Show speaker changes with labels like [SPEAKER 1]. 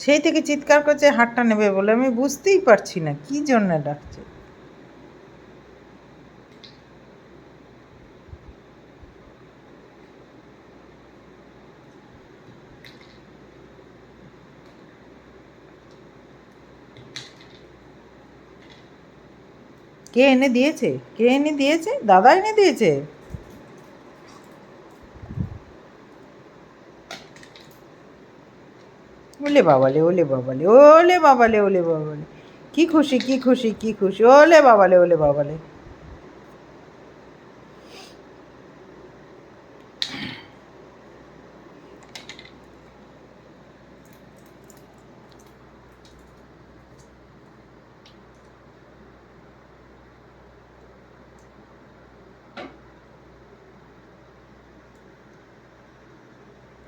[SPEAKER 1] সেই থেকে চিৎকার করছে হাতটা নেবে বলে, আমি বুঝতেই পারছি না কি জন্য ডাকছে। কে এনে দিয়েছে? কে এনে দিয়েছে? দাদা এনে দিয়েছে? ওলে বাবালে, ওলে বাবালে, ওলে বাবালে, ওলে বাবালে, কি খুশি, কি খুশি, কি খুশি, ওলে বাবালে, ওলে বাবালে।